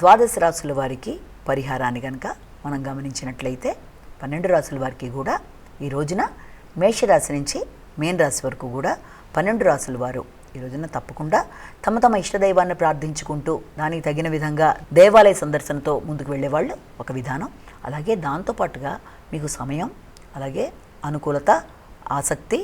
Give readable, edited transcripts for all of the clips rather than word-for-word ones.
ద్వాదశ రాశుల వారికి పరిహారాన్ని కనుక మనం గమనించినట్లయితే 12 రాశుల వారికి కూడా ఈ రోజున మేషరాశి నుంచి మీన రాశి వరకు కూడా 12 రాశుల వారు ఈ రోజున తప్పకుండా తమ తమ ఇష్టదైవాన్ని ప్రార్థించుకుంటూ దానికి తగిన విధంగా దేవాలయ సందర్శనతో ముందుకు వెళ్ళేవాళ్ళు ఒక విధానం. అలాగే దాంతోపాటుగా మీకు సమయం, అలాగే అనుకూలత, ఆసక్తి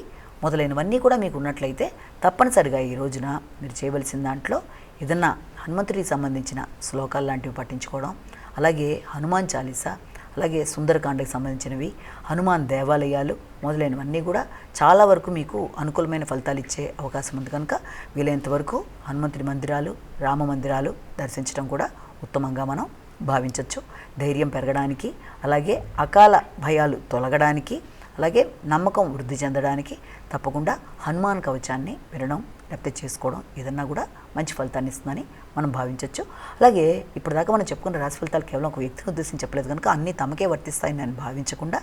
మొదలైనవన్నీ కూడా మీకు ఉన్నట్లయితే తప్పనిసరిగా ఈ రోజున మీరు చేయవలసిన దాంట్లో ఏదన్నా హనుమంతుడికి సంబంధించిన శ్లోకాలు లాంటివి పఠించుకోవడం, అలాగే హనుమాన్ చాలీసా, అలాగే సుందరకాండకి సంబంధించినవి, హనుమాన్ దేవాలయాలు మొదలైనవన్నీ కూడా చాలా వరకు మీకు అనుకూలమైన ఫలితాలు ఇచ్చే అవకాశం ఉంది. కనుక వీలైనంత వరకు హనుమంతుడి మందిరాలు, రామ మందిరాలు దర్శించడం కూడా ఉత్తమంగా మనం భావించవచ్చు. ధైర్యం పెరగడానికి, అలాగే అకాల భయాలు తొలగడానికి, అలాగే నమ్మకం వృద్ధి చెందడానికి తప్పకుండా హనుమాన్ కవచాన్ని వినడం లేకపోతే చేసుకోవడం ఏదన్నా కూడా మంచి ఫలితాన్ని ఇస్తుందని మనం భావించవచ్చు. అలాగే ఇప్పుడు దాకా మనం చెప్పుకున్న రాశి ఫలితాలు కేవలం ఒక వ్యక్తిని ఉద్దేశించి చెప్పలేదు కనుక అన్నీ తమకే వర్తిస్తాయని నేను భావించకుండా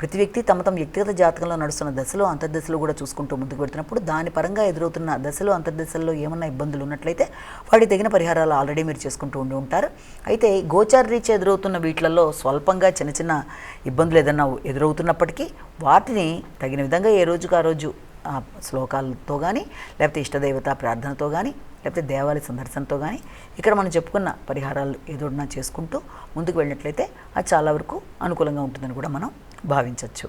ప్రతి వ్యక్తి తమ వ్యక్తిగత జాతకంలో నడుస్తున్న దశలో అంతర్దశలో కూడా చూసుకుంటూ ముందుకు పెడుతున్నప్పుడు దాని పరంగా ఎదురవుతున్న దశలో అంతర్దశల్లో ఏమన్నా ఇబ్బందులు ఉన్నట్లయితే వాటికి తగిన పరిహారాలు ఆల్రెడీ మీరు చేసుకుంటూ ఉంటారు. అయితే గోచార రీత్యా ఎదురవుతున్న వీటిలలో స్వల్పంగా చిన్న చిన్న ఇబ్బందులు ఏదన్నా ఎదురవుతున్నప్పటికీ వాటిని తగిన విధంగా ఏ రోజుకు ఆ రోజు శ్లోకాలతో కానీ, లేకపోతే ఇష్టదేవత ప్రార్థనతో కానీ, లేకపోతే దేవాలయ సందర్శనతో కానీ ఇక్కడ మనం చెప్పుకున్న పరిహారాలు ఏదోనా చేసుకుంటూ ముందుకు వెళ్ళినట్లయితే అది చాలా వరకు అనుకూలంగా ఉంటుందని కూడా మనం భావించవచ్చు.